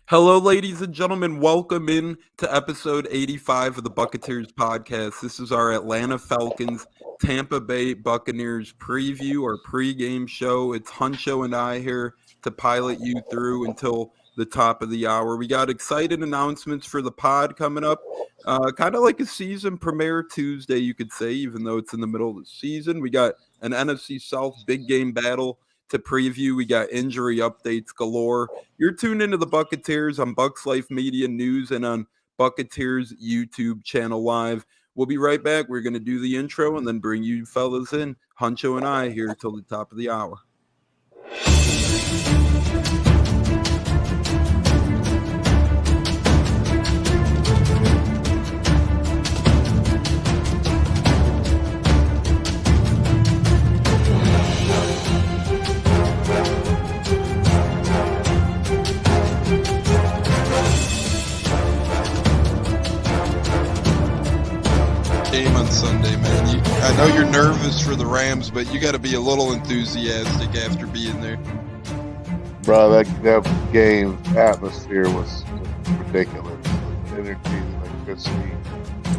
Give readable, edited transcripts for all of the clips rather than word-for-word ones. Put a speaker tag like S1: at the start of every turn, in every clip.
S1: Hello, ladies and gentlemen. Welcome in to episode 85 of the Buccateers podcast. This is our Atlanta Falcons, Tampa Bay Buccaneers preview or pregame show. It's Huncho and I here to pilot you through until the top of the hour. We got excited announcements for the pod coming up. Kind of like a season premiere Tuesday, you could say, even though it's in the middle of the season. We got an NFC South big game battle to preview. We got injury updates galore. You're tuned into the Buccateers on Bucs Life Media News and on Buccateers YouTube channel live. We'll be right back. We're going to do the intro and then bring you fellas in, Huncho and I, here till the top of the hour. Game on Sunday, man. I know you're nervous for the Rams, but you got to be a little enthusiastic after being there.
S2: Bro, that game atmosphere was ridiculous. The energy, the electricity.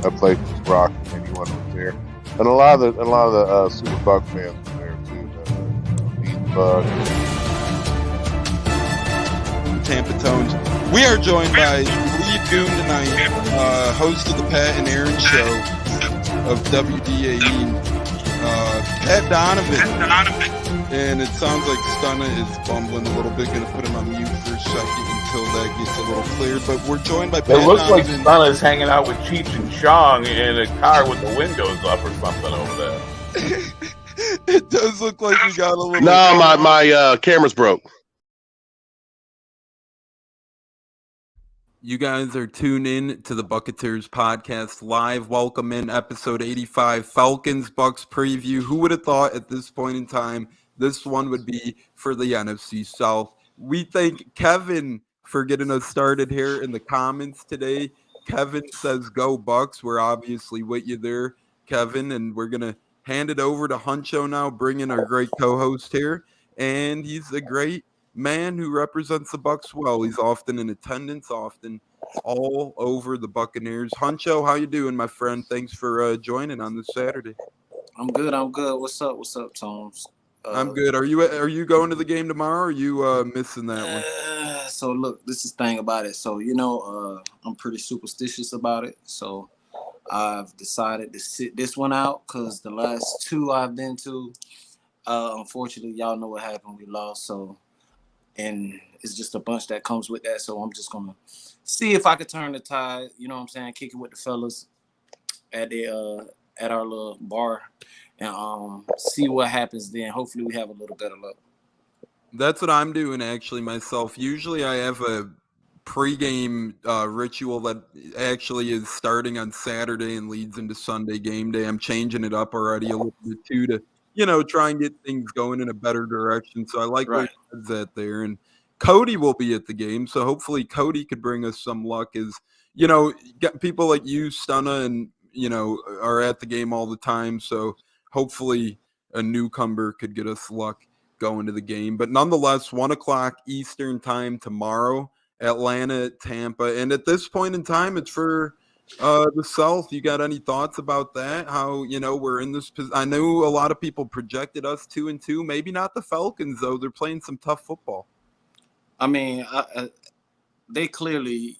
S2: That place was rocking. Anyone was there, and a lot of the Super Buck fans were there too. The Bucs.
S1: Tampa Tones. We are joined by lead goon tonight, host of the Pat and Aaron show of WDAE, Pat Donovan. And it sounds like Stunna is bumbling a little bit. Going to put him on mute for a second until that gets a little clear. But we're joined by Pat Donovan.
S3: It looks like Stunna's hanging out with Cheech and Chong in a car with the windows up or something over there.
S1: It does look like we got a little...
S2: No, my camera's broke.
S1: You guys are tuned in to the Buccateers podcast live. Welcome in episode 85, Falcons Bucs preview. Who would have thought at this point in time this one would be for the NFC South? We thank Kevin for getting us started here in the comments today. Kevin says, go Bucs. We're obviously with you there, Kevin, and we're going to hand it over to Huncho now, bring in our great co-host here, and he's a great man who represents the Bucs well. He's often in attendance, often all over the Buccaneers. Huncho, how you doing, my friend? Thanks for joining on this Saturday.
S4: I'm good. What's up, Toms?
S1: I'm good. Are you going to the game tomorrow, or are you missing that one?
S4: So look, this is the thing about it. So I'm pretty superstitious about it. So I've decided to sit this one out because the last two I've been to, unfortunately, y'all know what happened. We lost. So. And it's just a bunch that comes with that. So I'm just going to see if I could turn the tide, you know what I'm saying, kick it with the fellas at our little bar and see what happens then. Hopefully we have a little better luck.
S1: That's what I'm doing, actually, myself. Usually I have a pregame ritual that actually is starting on Saturday and leads into Sunday game day. I'm changing it up already a little bit, too, to try and get things going in a better direction. So I like where he's at there. And Cody will be at the game. So hopefully Cody could bring us some luck as, get people like you, Stunna, and, are at the game all the time. So hopefully a newcomer could get us luck going to the game. But nonetheless, 1:00 Eastern time tomorrow, Atlanta, Tampa. And at this point in time, it's for the South. You got any thoughts about that? How, we're in this I know a lot of people projected us 2-2, maybe not the Falcons though. They're playing some tough football.
S4: I mean, they clearly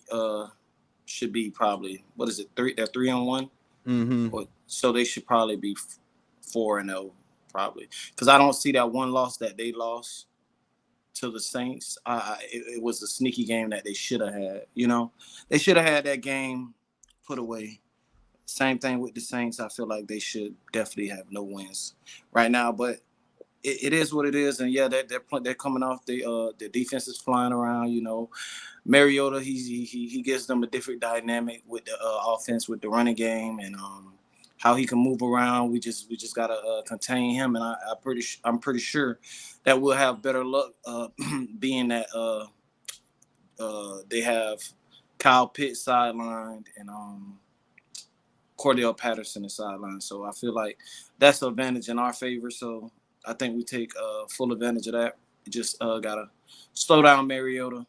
S4: should be probably, what is it? They're 3-1.
S1: Mm-hmm.
S4: So they should probably be 4-0 probably. Cause I don't see that one loss that they lost to the Saints. It was a sneaky game that they should have had, they should have had that game put away. Same thing with the Saints. I feel like they should definitely have no wins right now, but it is what it is. And yeah, they're coming off. The defense is flying around. Mariota, he gives them a different dynamic with the offense, with the running game, and how he can move around. We just gotta contain him, and I'm pretty sure that we'll have better luck, being that they have Kyle Pitts sidelined and Cordell Patterson is sidelined. So I feel like that's an advantage in our favor. So I think we take full advantage of that. We just gotta slow down Mariota.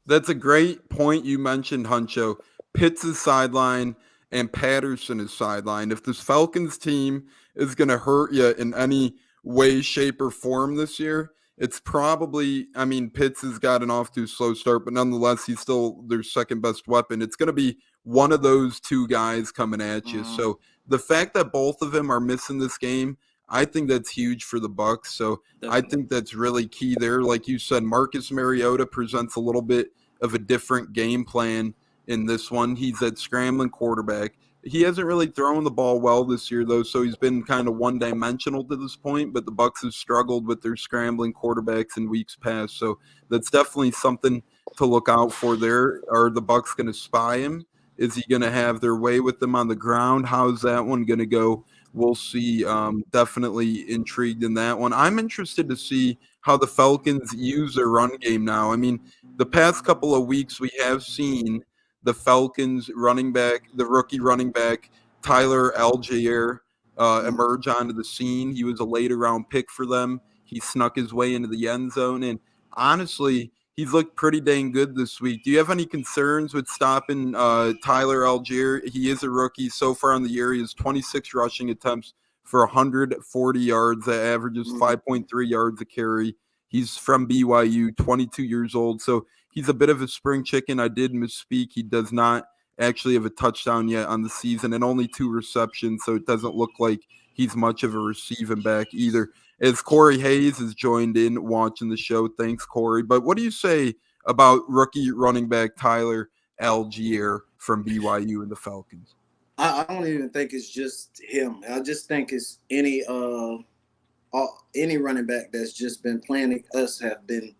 S1: That's a great point you mentioned, Huncho. Pitts is sideline and Patterson is sideline. If this Falcons team is going to hurt you in any way, shape, or form this year, it's probably, I mean, Pitts has gotten off to a slow start, but nonetheless, he's still their second best weapon. It's going to be one of those two guys coming at you. So the fact that both of them are missing this game, I think that's huge for the Bucs. So I think that's really key there. Like you said, Marcus Mariota presents a little bit of a different game plan in this one. He's that scrambling quarterback. He hasn't really thrown the ball well this year, though, so he's been kind of one-dimensional to this point, but the Bucs have struggled with their scrambling quarterbacks in weeks past, so that's definitely something to look out for there. Are the Bucs going to spy him? Is he going to have their way with them on the ground? How's that one going to go? We'll see. Definitely intrigued in that one. I'm interested to see how the Falcons use their run game now. I mean, the past couple of weeks we have seen the Falcons running back, the rookie running back, Tyler Algier, emerge onto the scene. He was a later round pick for them. He snuck his way into the end zone. And honestly, he's looked pretty dang good this week. Do you have any concerns with stopping Tyler Algier? He is a rookie. So far in the year, he has 26 rushing attempts for 140 yards. That averages 5.3 yards a carry. He's from BYU, 22 years old. So he's a bit of a spring chicken. I did misspeak. He does not actually have a touchdown yet on the season and only 2 receptions, so it doesn't look like he's much of a receiving back either. As Corey Hayes has joined in watching the show. Thanks, Corey. But what do you say about rookie running back Tyler Algier from BYU and the Falcons?
S4: I don't even think it's just him. I just think it's any running back that's just been playing us have been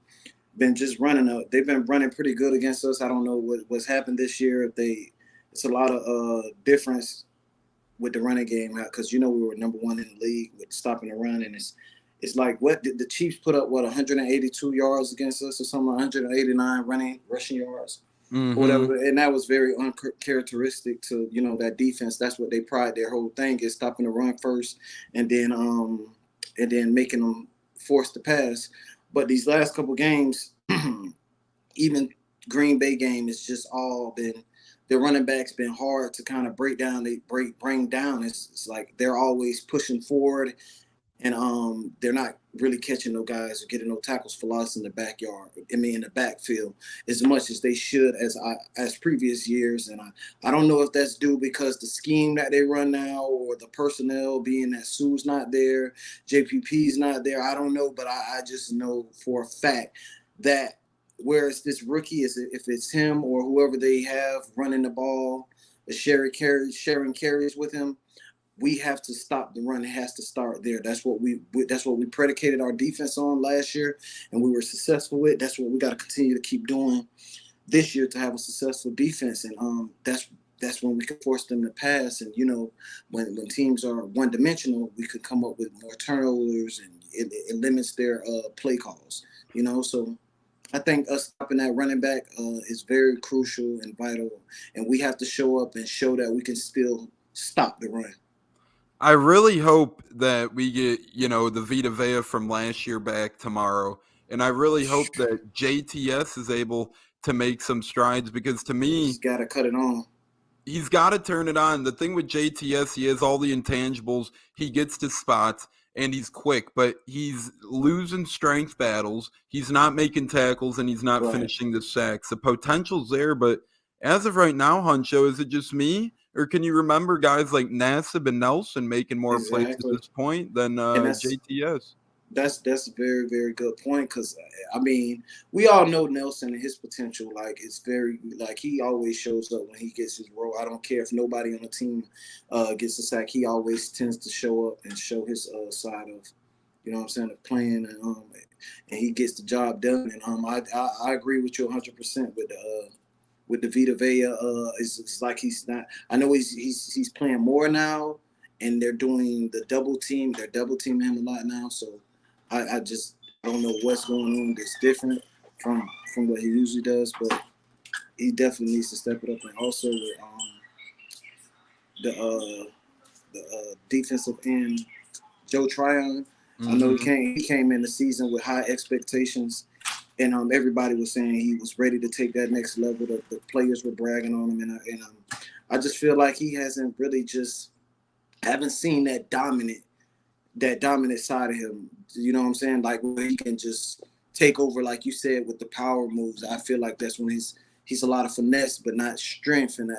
S4: just running. They've been running pretty good against us. I don't know what's happened this year. It's a lot of difference with the running game because we were number 1 in the league with stopping the run, and it's like what did the Chiefs put up 182 yards against us or something, 189 rushing yards.
S1: Mm-hmm.
S4: Whatever, and that was very uncharacteristic to that defense. That's what they pride their whole thing is stopping the run first, and then making them force the pass. But these last couple games, even Green Bay game, it's just all been the running backs been hard to kind of break down. They bring down. It's like they're always pushing forward, and they're not really catching no guys or getting no tackles for loss in the backyard. In the backfield as much as they should as previous years. And I don't know if that's due because the scheme that they run now or the personnel being that Sue's not there, JPP's not there. I don't know, but I just know for a fact that whereas this rookie if it's him or whoever they have running the ball, sharing carries with him. We have to stop the run. It has to start there. That's what we predicated our defense on last year, and we were successful with. That's what we got to continue to keep doing this year to have a successful defense. And that's when we can force them to pass. And when teams are one-dimensional, we could come up with more turnovers, and it limits their play calls. So I think us stopping that running back is very crucial and vital, and we have to show up and show that we can still stop the run.
S1: I really hope that we get, the Vita Vea from last year back tomorrow. And I really hope that JTS is able to make some strides because to me,
S4: he's got to cut it on.
S1: He's got to turn it on. The thing with JTS, he has all the intangibles. He gets to spots and he's quick, but he's losing strength battles. He's not making tackles and he's not finishing the sacks. The potential's there, but as of right now, Huncho, is it just me? Or can you remember guys like Nassib and Nelson making more plays at this point than JTS?
S4: That's a very, very good point because, we all know Nelson and his potential. Like, it's very – he always shows up when he gets his role. I don't care if nobody on the team gets a sack. He always tends to show up and show his side of, of playing. And he gets the job done. And I agree with you 100% with the Vita Vea. It's like he's not – I know he's playing more now, and they're doing the double team. They're double teaming him a lot now. So I just don't know what's going on that's different from what he usually does, but he definitely needs to step it up. And also with the defensive end, Joe Tryon. I know he came in the season with high expectations, and everybody was saying he was ready to take that next level. The players were bragging on him, and I just feel like he hasn't really haven't seen that dominant side of him. You know what I'm saying? Like where he can just take over, like you said, with the power moves. I feel like that's when he's a lot of finesse, but not strength. And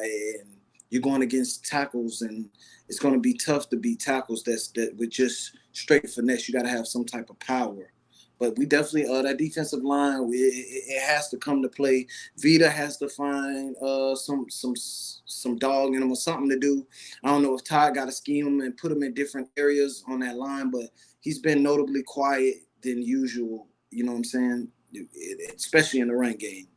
S4: you're going against tackles, and it's going to be tough to beat tackles that with just straight finesse. You got to have some type of power. But we definitely that defensive line, it has to come to play. Vita has to find some dog in him or something to do. I don't know if Todd got to scheme him and put him in different areas on that line, but he's been notably quiet than usual. You know what I'm saying? Especially in the run game.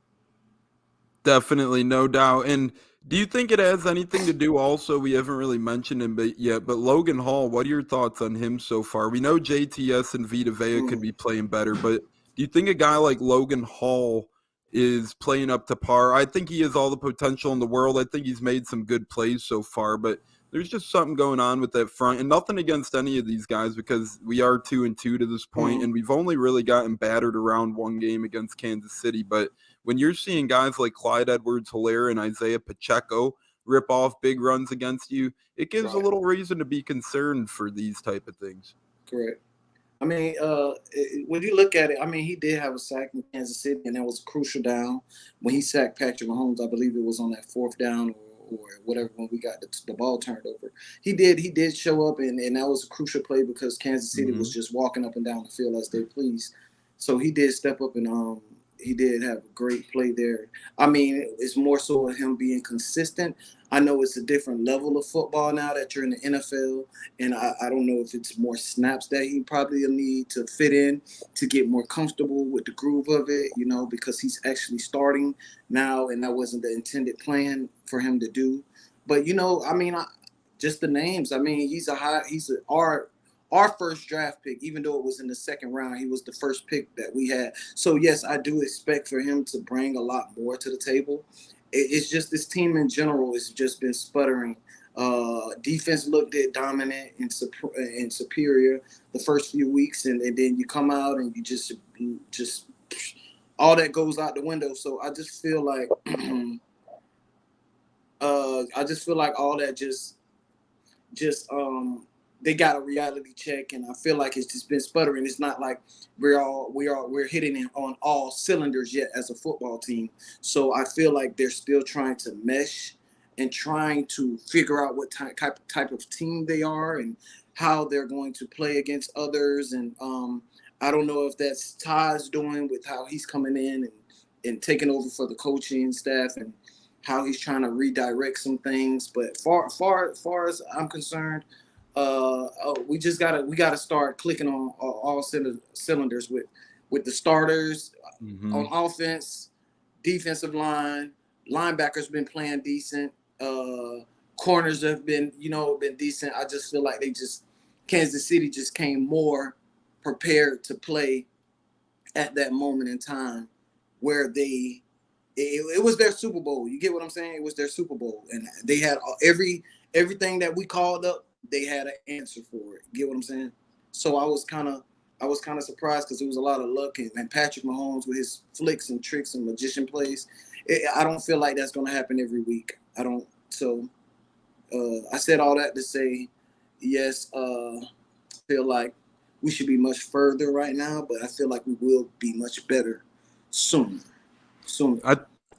S1: Definitely, no doubt. And do you think it has anything to do also, we haven't really mentioned him yet, but Logan Hall, what are your thoughts on him so far? We know JTS and Vita Vea could be playing better, but do you think a guy like Logan Hall is playing up to par? I think he has all the potential in the world. I think he's made some good plays so far, but there's just something going on with that front, and nothing against any of these guys because we are 2-2 to this point, and we've only really gotten battered around one game against Kansas City. But when you're seeing guys like Clyde Edwards-Helaire and Isaiah Pacheco rip off big runs against you, it gives a little reason to be concerned for these type of things.
S4: Correct. I mean, when you look at it, I mean, he did have a sack in Kansas City, and that was a crucial down. When he sacked Patrick Mahomes, I believe it was on that fourth down or whatever when we got the ball turned over. He did show up, and that was a crucial play because Kansas City was just walking up and down the field as they pleased. So he did step up, and he did have a great play there. I mean, it's more so of him being consistent. I know it's a different level of football now that you're in the NFL, and I don't know if it's more snaps that he probably will need to fit in to get more comfortable with the groove of it, you know, because he's actually starting now, and that wasn't the intended plan for him to do. But, you know, I mean, just the names. I mean, he's our first draft pick, even though it was in the second round, he was the first pick that we had. So, yes, I do expect for him to bring a lot more to the table. It's just this team in general has just been sputtering. Defense looked dominant and superior the first few weeks, and then you come out and you just all that goes out the window. So I just feel like all that just they got a reality check, and I feel like it's just been sputtering. It's not like we're hitting it on all cylinders yet as a football team. So I feel like they're still trying to mesh and trying to figure out what type of team they are and how they're going to play against others. And I don't know if that's Todd's doing with how he's coming in and taking over for the coaching staff and how he's trying to redirect some things. But far as I'm concerned, we gotta start clicking on all cylinders with the starters on offense, defensive line, linebackers been playing decent, corners have been decent. I just feel like Kansas City just came more prepared to play at that moment in time where it was their Super Bowl. You get what I'm saying? It was their Super Bowl, and they had everything that we called up. They had an answer for it. Get what I'm saying? So I was kind of surprised because it was a lot of luck and Patrick Mahomes with his flicks and tricks and magician plays. I don't feel like that's going to happen every week. I don't. So I said all that to say, yes, feel like we should be much further right now, but I feel like we will be much better soon.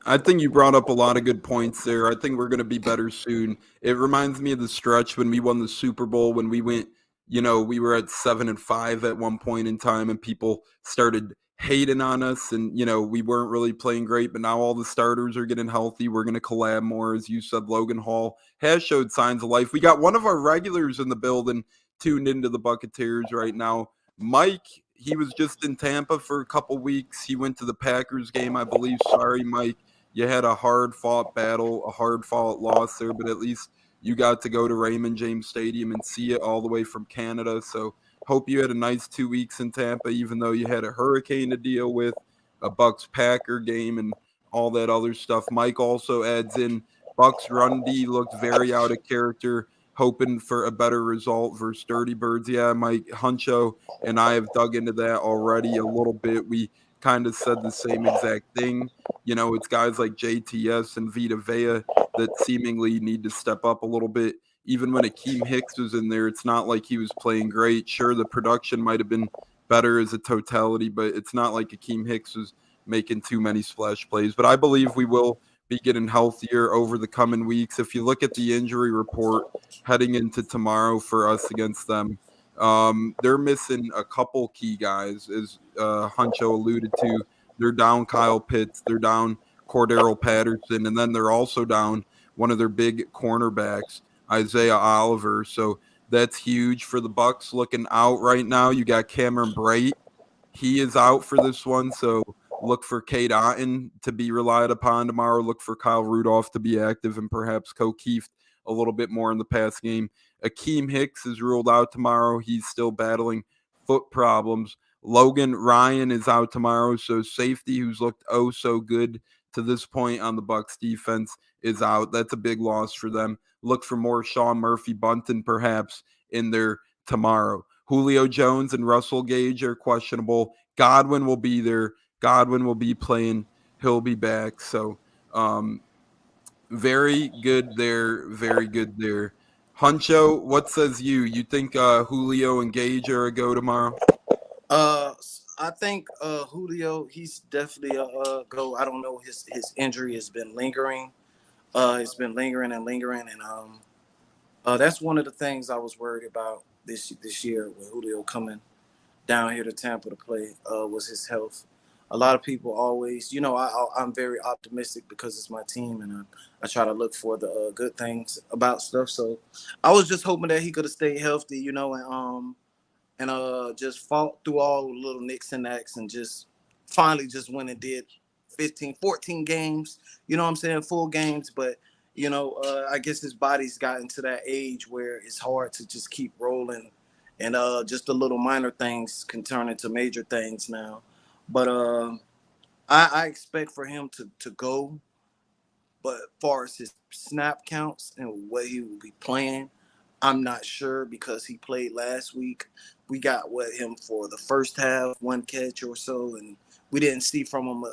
S1: I think you brought up a lot of good points there. I think we're going to be better soon. It reminds me of the stretch when we won the Super Bowl, when we went, we were at 7-5 at one point in time, and people started hating on us, and, we weren't really playing great, but now all the starters are getting healthy. We're going to collab more. As you said, Logan Hall has showed signs of life. We got one of our regulars in the building tuned into the Buccateers right now. Mike, he was just in Tampa for a couple weeks. He went to the Packers game, I believe. Sorry, Mike. You had a hard-fought battle, a hard-fought loss there, but at least you got to go to Raymond James Stadium and see it all the way from Canada. So hope you had a nice 2 weeks in Tampa, even though you had a hurricane to deal with, a Bucs-Packer game, and all that other stuff. Mike also adds in Bucs run D looked very out of character, hoping for a better result versus Dirty Birds. Yeah, Mike Huncho and I have dug into that already a little bit. We kind of said the same exact thing. You know, it's guys like JTS and Vita Vea that seemingly need to step up a little bit. Even when Akeem Hicks was in there, it's not like he was playing great. Sure, the production might have been better as a totality, but it's not like Akeem Hicks was making too many splash plays. But I believe we will be getting healthier over the coming weeks. If you look at the injury report heading into tomorrow for us against them, they're missing a couple key guys, as Huncho alluded to. They're down Kyle Pitts, they're down Cordero Patterson, and then they're also down one of their big cornerbacks, Isaiah Oliver. So that's huge for the Bucs. Looking out right now, you got Cameron Brate. He is out for this one, so look for Cade Otton to be relied upon tomorrow. Look for Kyle Rudolph to be active, and perhaps Keeft a little bit more in the pass game. Akeem Hicks is ruled out tomorrow. He's still battling foot problems. Logan Ryan is out tomorrow, so safety, who's looked oh so good to this point on the Bucs defense, is out. That's a big loss for them. Look for more Sean Murphy-Bunting perhaps in there tomorrow. Julio Jones and Russell Gage are questionable. Godwin will be there. Godwin will be playing. He'll be back. So very good there. Very good there. Huncho, what says you? You think Julio and Gage are a go tomorrow?
S4: I think Julio, he's definitely a go. I don't know, his injury has been lingering. It's been lingering, and that's one of the things I was worried about this year with Julio coming down here to Tampa to play, was his health. A lot of people always, I'm very optimistic because it's my team, and I try to look for the good things about stuff. So I was just hoping that he could have stayed healthy, and just fought through all the little nicks and knacks and just finally just went and did 14 games, you know what I'm saying, full games. But, I guess his body's gotten to that age where it's hard to just keep rolling, and just the little minor things can turn into major things now. But I expect for him to go. But as far as his snap counts and what he will be playing, I'm not sure, because he played last week. We got him for the first half, one catch or so, and we didn't see from him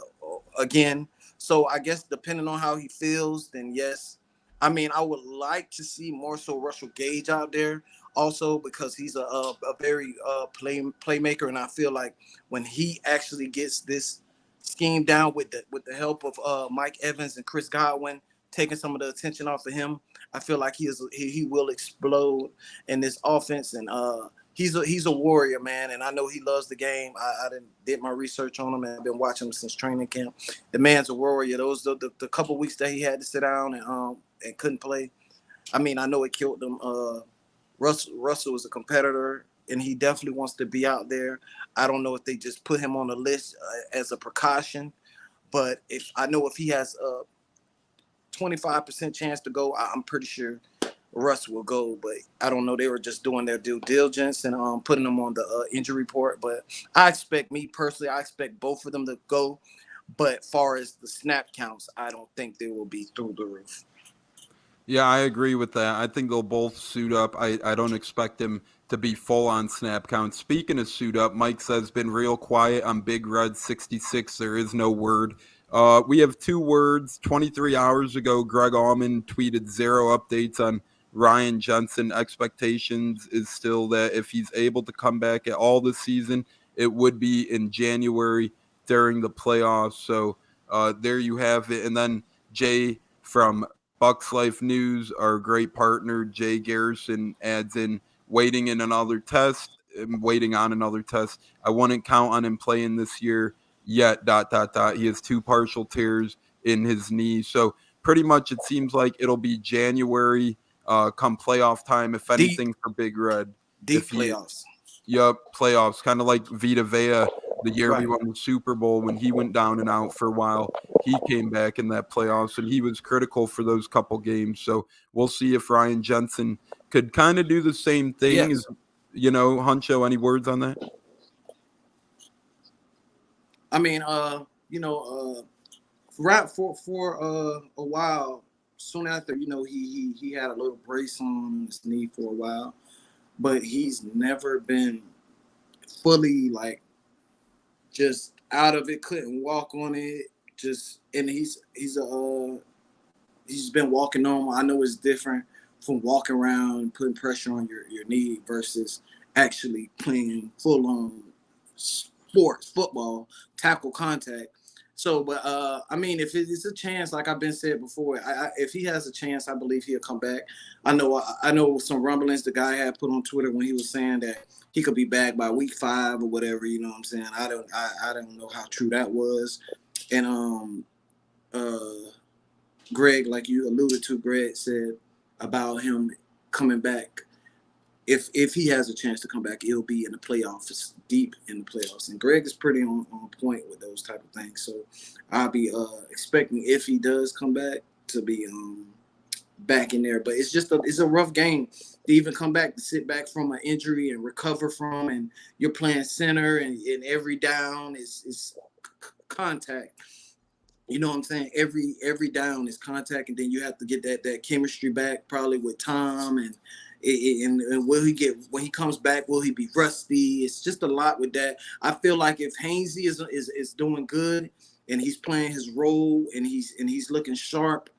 S4: again. So I guess depending on how he feels, then yes. I mean, I would like to see more so Russell Gage out there also, because he's a very playmaker, and I feel like when he actually gets this scheme down with the help of Mike Evans and Chris Godwin taking some of the attention off of him, I feel like he will explode in this offense. And he's a warrior, man, and I know he loves the game. I did my research on him, and I've been watching him since training camp. The man's a warrior. Those the couple weeks that he had to sit down and couldn't play, I mean, I know it killed him. Russell is a competitor, and he definitely wants to be out there. I don't know if they just put him on the list as a precaution, but if he has a 25% chance to go, I'm pretty sure Russ will go. But I don't know. They were just doing their due diligence and putting them on the injury report. But I expect both of them to go. But far as the snap counts, I don't think they will be through the roof.
S1: Yeah, I agree with that. I think they'll both suit up. I don't expect him to be full on snap count. Speaking of suit up, Mike says been real quiet on Big Red 66. There is no word. We have 2 words. 23 hours ago, Greg Allman tweeted 0 updates on Ryan Jensen. Expectations is still that if he's able to come back at all this season, it would be in January during the playoffs. So there you have it. And then Jay from Bucs Life News, our great partner, Jay Garrison, adds in waiting on another test. I wouldn't count on him playing this year yet, ... He has 2 partial tears in his knee. So pretty much it seems like it'll be January come playoff time, if anything, for Big Red.
S4: Playoffs.
S1: Yep, playoffs. Kind of like Vita Vea the year we won the Super Bowl when he went down and out for a while. He came back in that playoffs, and he was critical for those couple games. So we'll see if Ryan Jensen could kind of do the same thing.
S4: Yes.
S1: Huncho, any words on that?
S4: I mean, right for a while, soon after, he had a little brace on his knee for a while, but he's never been fully just out of it, couldn't walk on it. And he's been walking on. I know it's different from walking around and putting pressure on your knee versus actually playing full on sports, football, tackle contact. So, but I mean, if it's a chance, like I've been said before, if he has a chance, I believe he'll come back. I know some rumblings the guy had put on Twitter when he was saying that he could be back by week 5 or whatever. You know what I'm saying? I don't know how true that was. And Greg, like you alluded to, Greg said about him coming back. If he has a chance to come back, it'll be in the playoffs, deep in the playoffs. And Greg is pretty on point with those type of things. So I'll be expecting, if he does come back, to be back in there. But it's a rough game to even come back, to sit back from an injury and recover from, and you're playing center, and every down is contact. You know what I'm saying? Every down is contact, and then you have to get that chemistry back, probably with Tom, and will he get, when he comes back, will he be rusty? It's just a lot with that. I feel like if Hainsey is doing good and he's playing his role and he's looking sharp,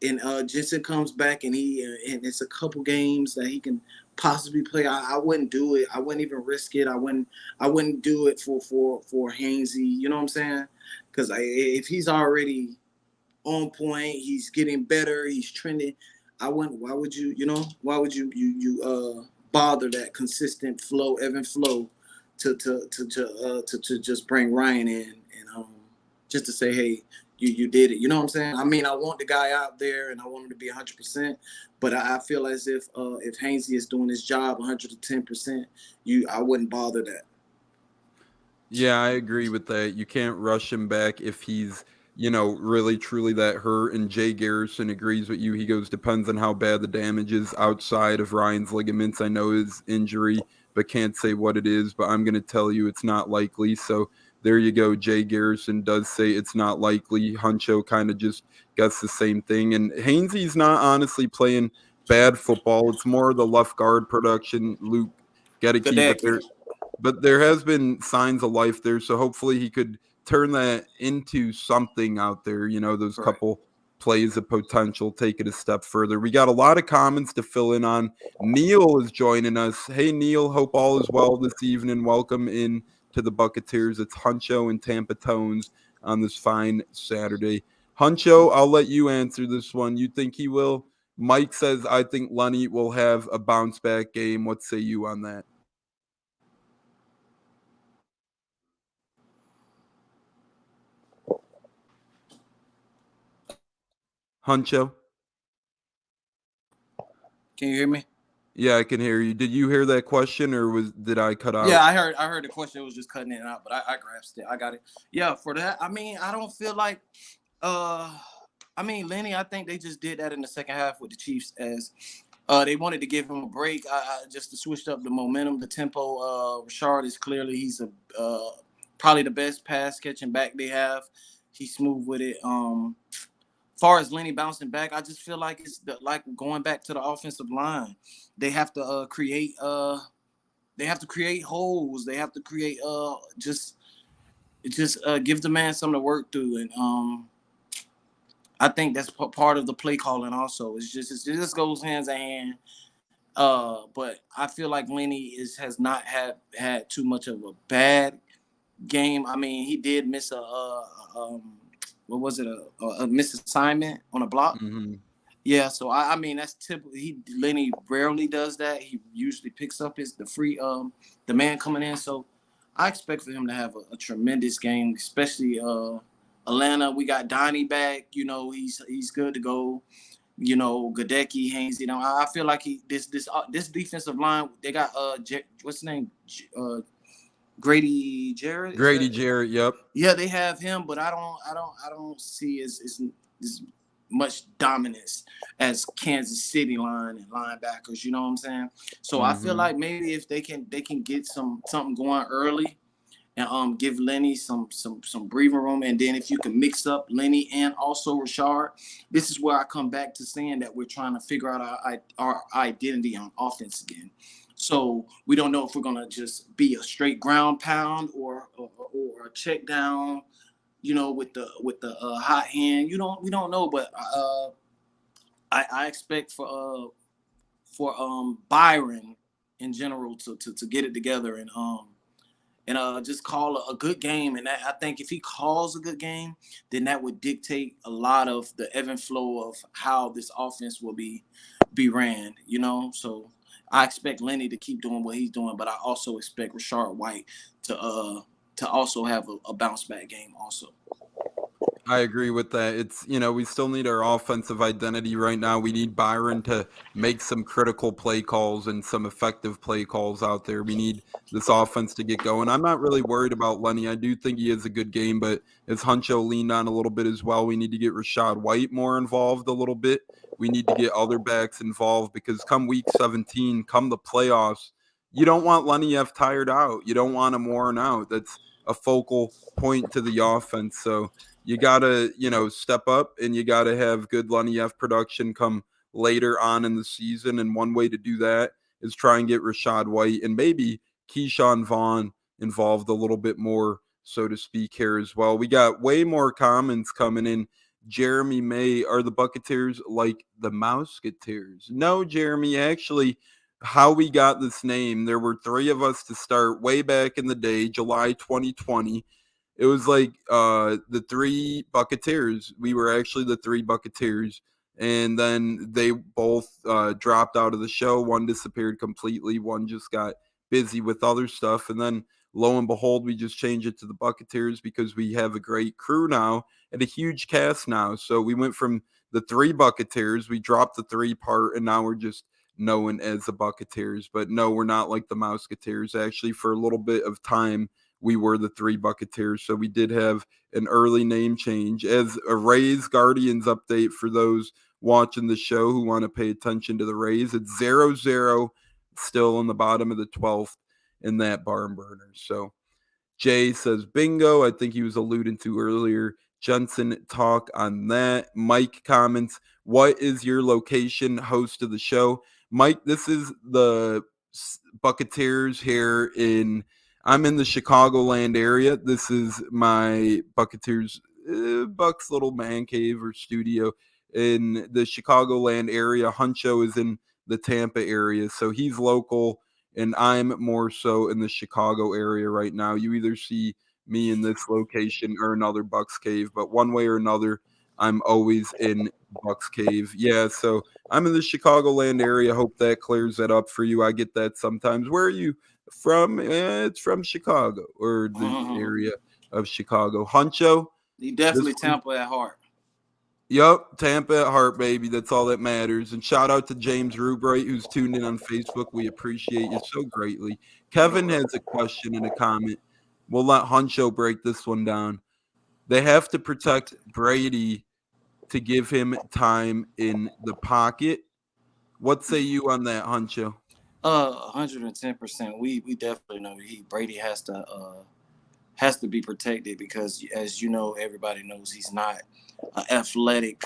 S4: and Jensen comes back and it's a couple games that he can possibly play, I wouldn't do it. I wouldn't even risk it. I wouldn't do it for Hainsey. You know what I'm saying? Because if he's already on point, he's getting better, he's trending. Why would you bother that consistent flow, ebb and flow to just bring Ryan in and just to say, hey, you did it. You know what I'm saying? I mean, I want the guy out there and I want him to be 100%, but I feel as if Hainsey is doing his job 110%, I wouldn't bother that.
S1: Yeah, I agree with that. You can't rush him back if he's, really truly that hurt. And Jay Garrison agrees with you. He goes, depends on how bad the damage is outside of Ryan's ligaments. I know his injury, but can't say what it is. But I'm going to tell you it's not likely. So there you go. Jay Garrison does say it's not likely. Huncho kind of just gets the same thing. And Hainsey's not honestly playing bad football. It's more the left guard production. Luke Gedeke, but there has been signs of life there. So hopefully he could turn that into something out there, those couple plays of potential, take it a step further. We got a lot of comments to fill in on. Neil is joining us. Hey, Neil, hope all is well this evening. Welcome in to the Buccateers. It's Huncho and Tampa Tones on this fine Saturday. Huncho, I'll let you answer this one. You think he will? Mike says, I think Lenny will have a bounce back game. What say you on that? Huncho?
S4: Can you hear me?
S1: Yeah, I can hear you. Did you hear that question, or did I cut out?
S4: Yeah, I heard the question. It was just cutting it out, but I grasped it. I got it. Yeah, for that, I mean, I don't feel like Lenny, I think they just did that in the second half with the Chiefs, as they wanted to give him a break. Just to switch up the momentum, the tempo. Rashard is clearly, he's probably the best pass catching back they have. He's smooth with it. Far as Lenny bouncing back, I just feel like it's like going back to the offensive line. They have to create holes. They have to create just give the man something to work through. And I think that's part of the play calling also. It just goes hands in hand. But I feel like Lenny has not had too much of a bad game. I mean, he did miss what was it? A misassignment on a block.
S1: Mm-hmm.
S4: Yeah. So I mean, that's typical. Lenny rarely does that. He usually picks up the man coming in. So I expect for him to have a tremendous game, especially Atlanta. We got Donnie back. He's good to go. Gedeke, Hainsey. I feel like this defensive line. They got what's his name? Grady Jarrett.
S1: Jarrett, yep.
S4: Yeah, they have him, but I don't see as much dominance as Kansas City line and linebackers. You know what I'm saying? So I feel like maybe if they can get something going early and give Lenny some breathing room, and then if you can mix up Lenny and also Rashard, this is where I come back to saying that we're trying to figure out our identity on offense again. So we don't know if we're gonna just be a straight ground pound or a check down, with the hot hand. We don't know, but I expect for Byron in general to get it together and just call a good game. And I think if he calls a good game, then that would dictate a lot of the ebb and flow of how this offense will be ran. So I expect Lenny to keep doing what he's doing, but I also expect Rashard White to also have a bounce back game also.
S1: I agree with that. It's, we still need our offensive identity right now. We need Byron to make some critical play calls and some effective play calls out there. We need this offense to get going. I'm not really worried about Lenny. I do think he has a good game, but as Huncho leaned on a little bit as well, we need to get Rashad White more involved a little bit. We need to get other backs involved because come week 17, come the playoffs, you don't want Lenny F tired out. You don't want him worn out. That's a focal point to the offense. So you got to, step up, and you got to have good Lenny F production come later on in the season. And one way to do that is try and get Rashad White and maybe Keyshawn Vaughn involved a little bit more, so to speak, here as well. We got way more comments coming in. Jeremy May, are the Buccateers like the Mouseketeers? No, Jeremy, actually, how we got this name, there were 3 of us to start way back in the day, July 2020. It was like the 3 Buccateers. We were actually the 3 Buccateers. And then they both dropped out of the show. One disappeared completely. One just got busy with other stuff. And then lo and behold, we just changed it to the Buccateers because we have a great crew now and a huge cast now. So we went from the 3 Buccateers. We dropped the 3 part, and now we're just known as the Buccateers. But no, we're not like the Mouseketeers. Actually, for a little bit of time, we were the 3 Buccateers, so we did have an early name change. As a Rays Guardians update for those watching the show who want to pay attention to the Rays, it's 0-0, still on the bottom of the 12th in that barn burner. So Jay says bingo. I think he was alluding to earlier. Jensen talk on that. Mike comments, what is your location, host of the show? Mike, this is the Buccateers here I'm in the Chicagoland area. This is my Buccateers, Bucs little man cave or studio in the Chicagoland area. Huncho is in the Tampa area, so he's local, and I'm more so in the Chicago area right now. You either see me in this location or another Bucs cave, but one way or another, I'm always in Bucs cave. Yeah, so I'm in the Chicagoland area. Hope that clears that up for you. I get that sometimes. Where are you from? It's from Chicago or the area of Chicago. Huncho?
S4: He definitely Tampa at heart.
S1: Yep, Tampa at heart, baby. That's all that matters. And shout out to James Rubright, who's tuned in on Facebook. We appreciate you so greatly. Kevin has a question and a comment. We'll let Huncho break this one down. They have to protect Brady to give him time in the pocket. What say you on that, Huncho?
S4: 110%. We definitely know Brady has to be protected because, as you know, everybody knows he's not an athletic,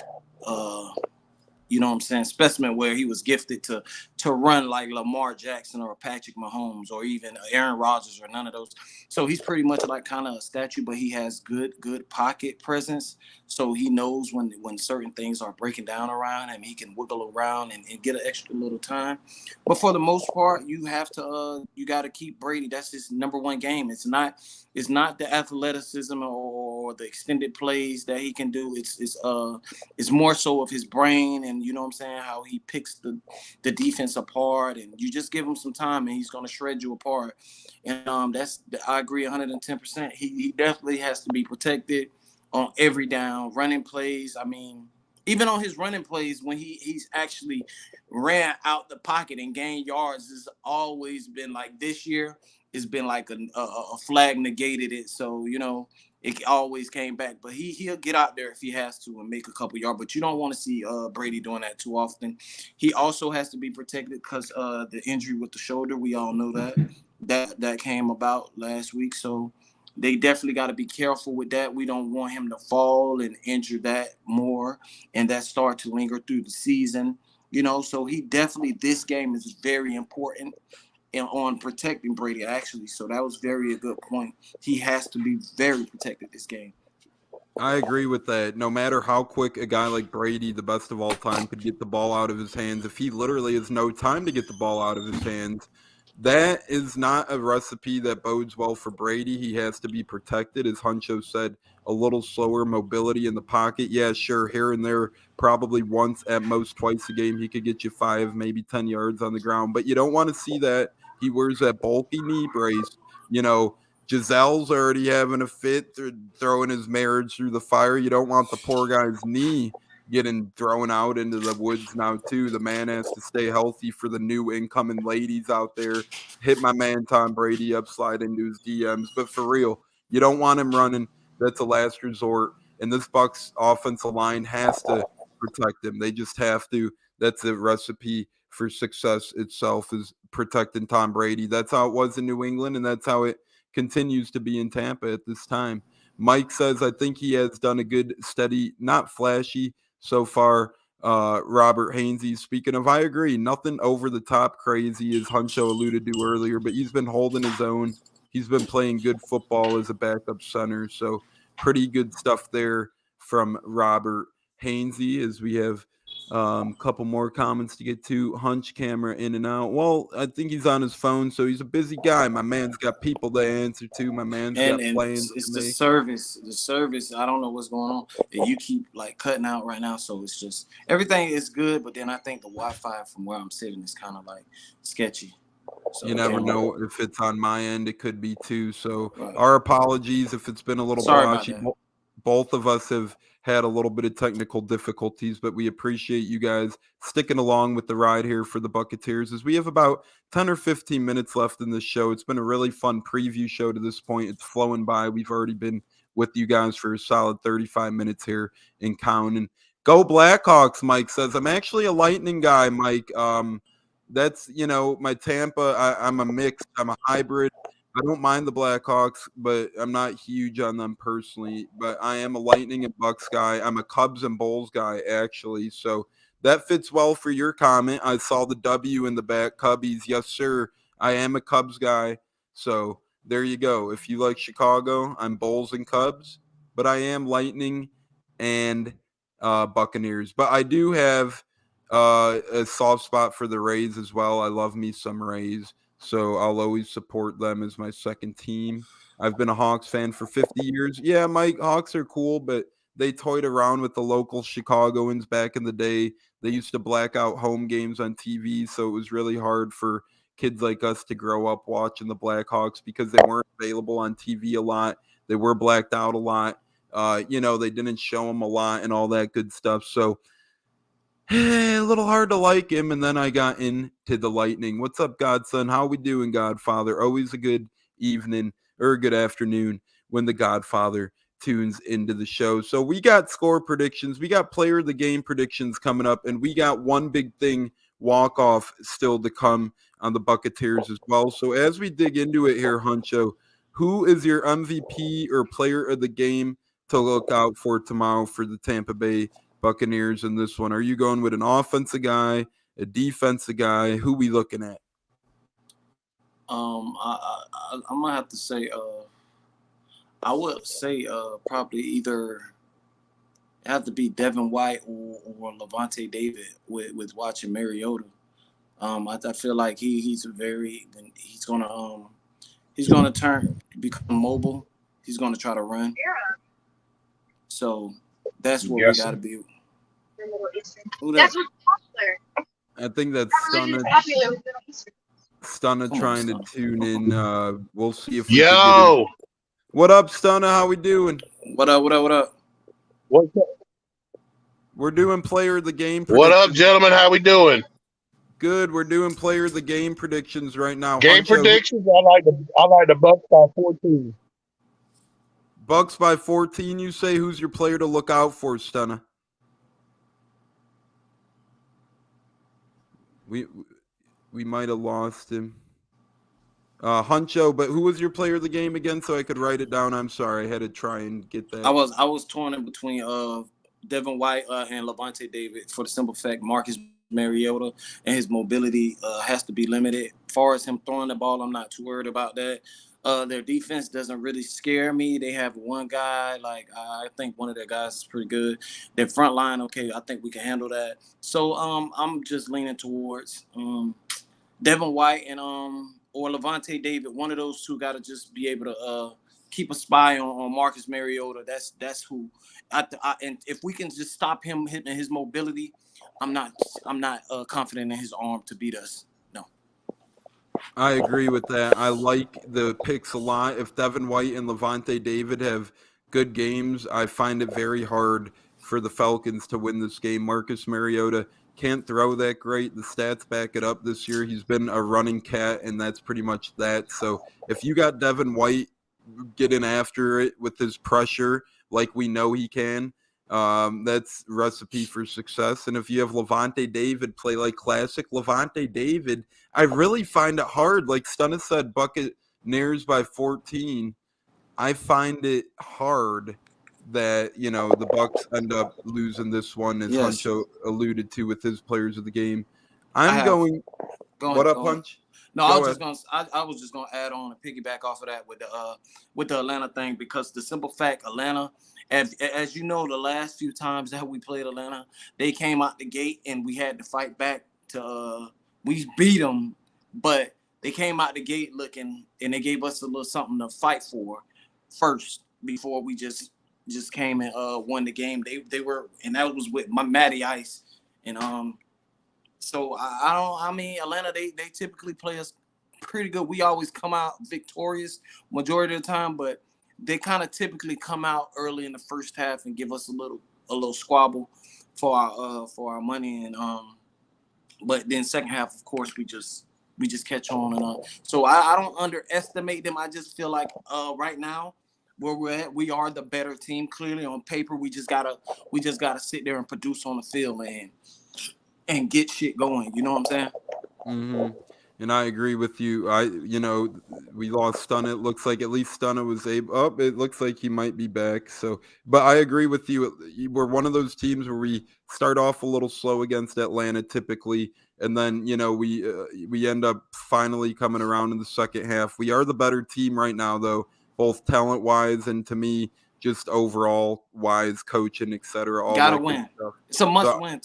S4: specimen where he was gifted to run like Lamar Jackson or Patrick Mahomes or even Aaron Rodgers or none of those. So he's pretty much like kind of a statue, but he has good pocket presence. So he knows when certain things are breaking down around him, he can wiggle around and get an extra little time. But for the most part, you got to keep Brady. That's his number one game. It's not the athleticism or the extended plays that he can do. It's more so of his brain and how he picks the defense apart, and you just give him some time and he's going to shred you apart. And I agree 110%. He definitely has to be protected on every down, running plays. I mean, even on his running plays when he's actually ran out the pocket and gained yards, has always been like this year. It's been like a flag negated it. So, it always came back. But he'll get out there if he has to and make a couple yards. But you don't want to see Brady doing that too often. He also has to be protected because the injury with the shoulder, we all know that came about last week. So they definitely got to be careful with that. We don't want him to fall and injure that more and that start to linger through the season. So he definitely, this game is very important. on protecting Brady, actually. So that was very a good point. He has to be very protected this game.
S1: I agree with that. No matter how quick a guy like Brady, the best of all time, could get the ball out of his hands, if he literally has no time to get the ball out of his hands, that is not a recipe that bodes well for Brady. He has to be protected. As Huncho said, a little slower mobility in the pocket. Yeah, sure, here and there, probably once, at most twice a game, he could get you 5, maybe 10 yards on the ground. But you don't want to see that. He wears that bulky knee brace. You know, Giselle's already having a fit, throwing his marriage through the fire. You don't want the poor guy's knee getting thrown out into the woods now, too. The man has to stay healthy for the new incoming ladies out there. Hit my man Tom Brady up, slide into his DMs. But for real, you don't want him running. That's a last resort. And this Bucs offensive line has to protect him. They just have to. That's a recipe for success itself, is protecting Tom Brady. That's how it was in New England, and that's how it continues to be in Tampa at this time. Mike says, I think he has done a good, steady, not flashy so far. Robert Hainsey, speaking of, I agree. Nothing over the top crazy, as Huncho alluded to earlier, but he's been holding his own. He's been playing good football as a backup center. So pretty good stuff there from Robert Hainsey, as we have couple more comments to get to. Hunch camera in and out. Well, I think he's on his phone, so he's a busy guy. My man's got people to answer to. My man's got plans.
S4: It's the service. The service. I don't know what's going on. And you keep like cutting out right now, so it's just everything is good. But then I think the Wi-Fi from where I'm sitting is kind of like sketchy. So
S1: you never know if it's on my end. It could be too. So our apologies if it's been a little blotchy. Both of us have had a little bit of technical difficulties, but we appreciate you guys sticking along with the ride here for the Buccateers, as we have about 10 or 15 minutes left in this show. It's been a really fun preview show to this point. It's flowing by. We've already been with you guys for a solid 35 minutes here in counting. Go Blackhawks, Mike says. I'm actually a Lightning guy, Mike. That's, my Tampa. I'm a mix. I'm a hybrid. I don't mind the Blackhawks, but I'm not huge on them personally. But I am a Lightning and Bucs guy. I'm a Cubs and Bulls guy, actually. So that fits well for your comment. I saw the W in the back, Cubbies. Yes, sir. I am a Cubs guy. So there you go. If you like Chicago, I'm Bulls and Cubs. But I am Lightning and Buccaneers. But I do have a soft spot for the Rays as well. I love me some Rays. So I'll always support them as my second team. I've been a Hawks fan for 50 years. Yeah, Mike, Hawks are cool, but they toyed around with the local Chicagoans back in the day. They used to black out home games on TV, so it was really hard for kids like us to grow up watching the Blackhawks because they weren't available on TV a lot. They were blacked out a lot. They didn't show them a lot and all that good stuff. So a little hard to like him, and then I got into the Lightning. What's up, Godson? How we doing, Godfather? Always a good evening or a good afternoon when the Godfather tunes into the show. So we got score predictions. We got player of the game predictions coming up, and we got one big thing, walk-off, still to come on the Buccateers as well. So as we dig into it here, Huncho, who is your MVP or player of the game to look out for tomorrow for the Tampa Bay Buccaneers in this one? Are you going with an offensive guy, a defensive guy? Who we looking at?
S4: I'm gonna have to say, I would say probably either have to be Devin White or Levante David with watching Mariota. I feel like he's gonna become mobile. He's gonna try to run. So that's what we gotta be. Who that?
S1: I think that's Stunna trying to tune in. We'll see if we can get in. What up, Stunna? How we doing?
S4: What up?
S2: What's up?
S1: We're doing player of the game.
S2: What up, gentlemen? How we doing?
S1: Good. We're doing player of the game predictions right now.
S2: Game predictions. I like the Bucs by 14.
S1: Bucs by 14. You say, who's your player to look out for, Stunna? We might have lost him. Huncho, but who was your player of the game again so I could write it down? I'm sorry. I had to try and get that.
S4: I was torn in between Devin White and Levante David for the simple fact Marcus Mariota and his mobility has to be limited far as him throwing the ball, I'm not too worried about that. Their defense doesn't really scare me. They have one guy, like I think one of their guys is pretty good. Their front line, okay, I think we can handle that. So I'm just leaning towards Devin White and or Levante David. One of those two got to just be able to keep a spy on Marcus Mariota. That's who. And if we can just stop him hitting his mobility, I'm not confident in his arm to beat us. No.
S1: I agree with that. I like the picks a lot. If Devin White and Levante David have good games, I find it very hard for the Falcons to win this game. Marcus Mariota can't throw that great. The stats back it up this year. He's been a running cat, and that's pretty much that. So if you got Devin White getting after it with his pressure like we know he can, that's recipe for success. And if you have Levante David play like classic Levante David, I really find it hard. Like Stunna said, Buccaneers by 14. I find it hard that, the Bucs end up losing this one, as
S4: Yes.
S1: Huncho alluded to with his players of the game.
S4: Go ahead,
S1: What up, Hunch?
S4: No, I was just gonna add on and piggyback off of that with the Atlanta thing, because the simple fact, Atlanta, as you know, the last few times that we played Atlanta, they came out the gate and we had to fight back to we beat them, but they came out the gate looking, and they gave us a little something to fight for first before we just came and won the game. They were, and that was with my Matty Ice, and so I mean Atlanta, they typically play us pretty good. We always come out victorious majority of the time, but they kind of typically come out early in the first half and give us a little squabble for our money, and but then second half, of course, we just catch on and on. So I don't underestimate them. I just feel like right now where we're at, we are the better team. Clearly on paper, we just gotta sit there and produce on the field, man, and get shit going. You know what I'm saying?
S1: Mm-hmm. And I agree with you. We lost Stunna. It looks like at least Stunna was able. Oh, it looks like he might be back. So, but I agree with you. We're one of those teams where we start off a little slow against Atlanta typically, and then we end up finally coming around in the second half. We are the better team right now, though, both talent wise and to me just overall wise, coaching, etc. All
S4: gotta
S1: that
S4: win.
S1: good stuff.
S4: It's a must-win.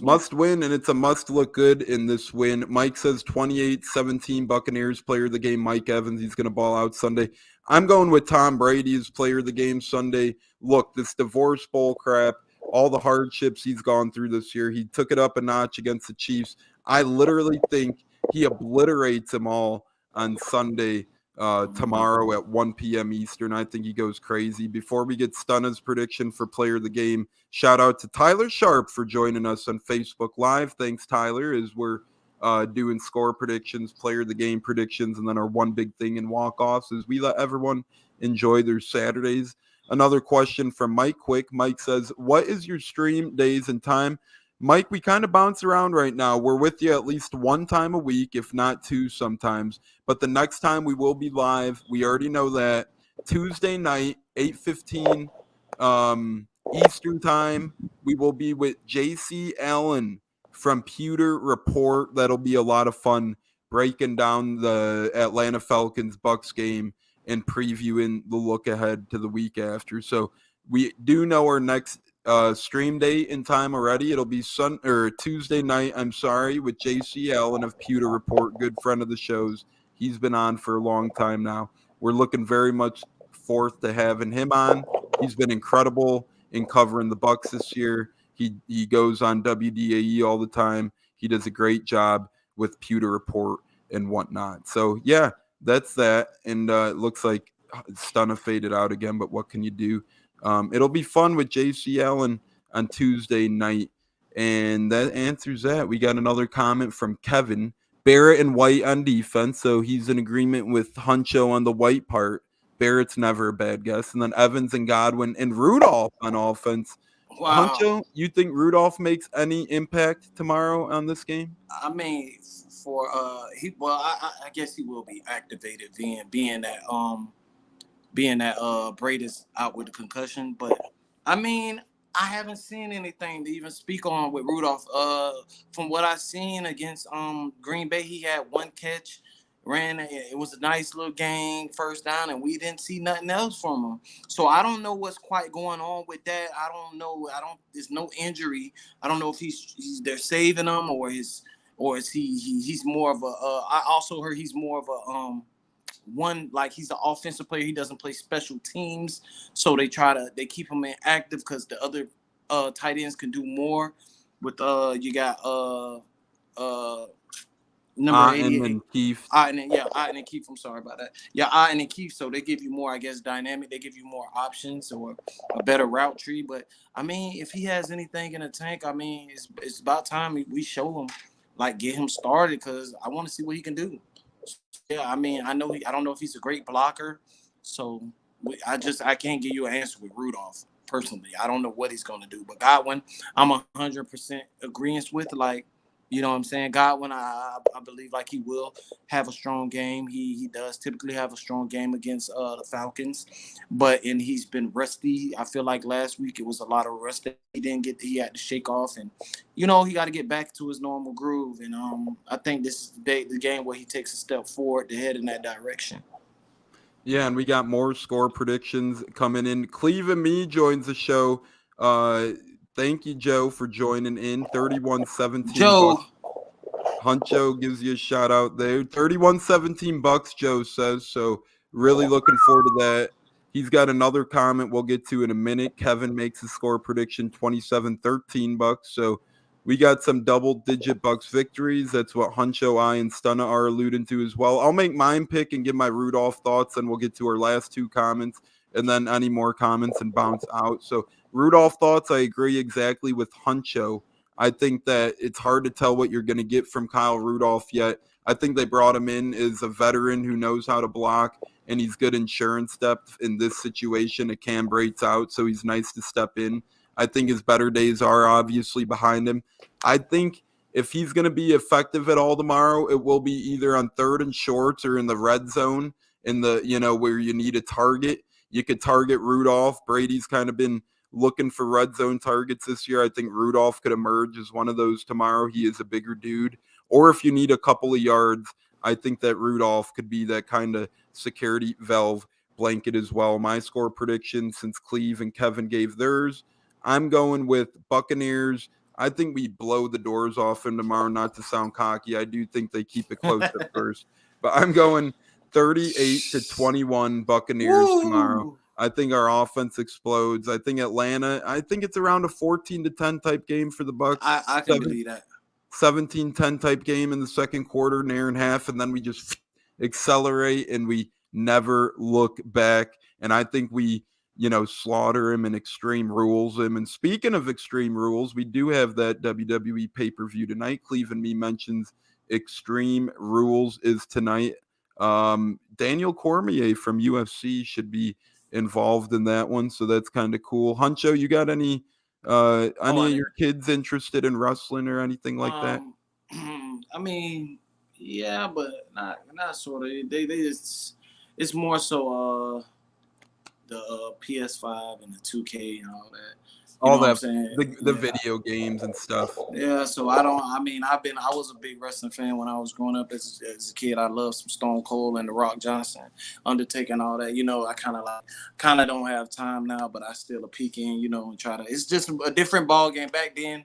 S1: Must win, and it's a must look good in this win. Mike says 28-17 Buccaneers player of the game, Mike Evans. He's going to ball out Sunday. I'm going with Tom Brady as player of the game Sunday. Look, this divorce bowl crap, all the hardships he's gone through this year, he took it up a notch against the Chiefs. I literally think he obliterates them all on Sunday. Tomorrow at 1 p.m. Eastern. I think he goes crazy. Before we get Stunna's prediction for player of the game, shout out to Tyler Sharp for joining us on Facebook Live. Thanks, Tyler, as we're doing score predictions, player of the game predictions, and then our one big thing in walk-offs as we let everyone enjoy their Saturdays. Another question from Mike Quick. Mike says, what is your stream days and time? Mike, we kind of bounce around right now. We're with you at least one time a week, if not two sometimes. But the next time we will be live, we already know that, Tuesday night, 8:15 Eastern time. We will be with JC Allen from Pewter Report. That'll be a lot of fun, breaking down the Atlanta Falcons Bucs game and previewing the look ahead to the week after. So we do know our next stream date and time already. It'll be Tuesday night, with JC Allen of Pewter Report, good friend of the show's. He's been on for a long time now. We're looking very much forth to having him on. He's been incredible in covering the Bucs this year. He goes on WDAE all the time. He does a great job with Pewter Report and whatnot. So yeah, that's that. And it looks like Stunna faded out again, but what can you do? It'll be fun with JC Allen on Tuesday night. And that answers that. We got another comment from Kevin. Barrett and White on defense, so he's in agreement with Huncho on the White part. Barrett's never a bad guess. And then Evans and Godwin and Rudolph on offense.
S4: Wow.
S1: Huncho, you think Rudolph makes any impact tomorrow on this game?
S4: I mean, I guess he will be activated being that Brady's out with the concussion. But I mean, I haven't seen anything to even speak on with Rudolph. From what I've seen against Green Bay, he had one catch, it was a nice little game, first down, and we didn't see nothing else from him. So I don't know what's quite going on with that. I don't know. There's no injury. I don't know if they're saving him or is he's more of a. I also heard he's more of a he's an offensive player. He doesn't play special teams, so they keep him inactive because the other tight ends can do more. With you got number 88
S1: and Keith.
S4: Otten and Keith. I'm sorry about that. Yeah, Otten and Keith. So they give you more, I guess, dynamic. They give you more options or a better route tree. But I mean, if he has anything in the tank, I mean, it's about time we show him, get him started, because I want to see what he can do. Yeah, I mean, I don't know if he's a great blocker, so I can't give you an answer with Rudolph personally. I don't know what he's going to do, but Godwin, I'm 100% agreeance with. You know what I'm saying? Godwin, I believe he will have a strong game. He does typically have a strong game against the Falcons, and he's been rusty. I feel like last week it was a lot of rust that he had to shake off, and he got to get back to his normal groove. And I think this is the game where he takes a step forward to head in that direction.
S1: Yeah, and we got more score predictions coming in. Cleve and me joins the show. Thank you, Joe, for joining in. 31-17
S4: Joe.
S1: Huncho gives you a shout out there. 31-17 Bucs, Joe says. So really looking forward to that. He's got another comment we'll get to in a minute. Kevin makes a score prediction 27-13 Bucs. So we got some double-digit Bucs victories. That's what Huncho, I, and Stunna are alluding to as well. I'll make mine pick and give my Rudolph thoughts, and we'll get to our last two comments, and then any more comments and bounce out. So Rudolph thoughts, I agree exactly with Huncho. I think that it's hard to tell what you're going to get from Kyle Rudolph yet. I think they brought him in as a veteran who knows how to block, and he's good insurance depth in this situation. It Cam Brate's out, so he's nice to step in. I think his better days are obviously behind him. I think if he's going to be effective at all tomorrow, it will be either on third and shorts or in the red zone, in the, where you need a target. You could target Rudolph. Brady's kind of been looking for red zone targets this year. I think Rudolph could emerge as one of those tomorrow. He is a bigger dude. Or if you need a couple of yards, I think that Rudolph could be that kind of security valve blanket as well. My score prediction, since Cleve and Kevin gave theirs, I'm going with Buccaneers. I think we blow the doors off them tomorrow, not to sound cocky. I do think they keep it close at first. But I'm going 38-21 Buccaneers tomorrow. I think our offense explodes. I think Atlanta, I think it's around a 14-10 type game for the Bucs.
S4: I can believe that.
S1: 17-10 type game in the second quarter, near and half, and then we just accelerate and we never look back. And I think we, slaughter him and Extreme Rules him. And speaking of Extreme Rules, we do have that WWE pay-per-view tonight. Cleve and me mentions Extreme Rules is tonight. Daniel Cormier from UFC should be involved in that one, so that's kind of cool. Huncho, you got any of your kids interested in wrestling or anything like that?
S4: I mean, yeah, but not sort of. They just, it's more so the PS5 and the 2K and all that.
S1: All that, the video games and stuff.
S4: Yeah, so I was a big wrestling fan when I was growing up as a kid. I loved some Stone Cold and The Rock Johnson, Undertaker and all that. I kind of don't have time now, but I still a peek in, and try to. It's just a different ball game. Back then,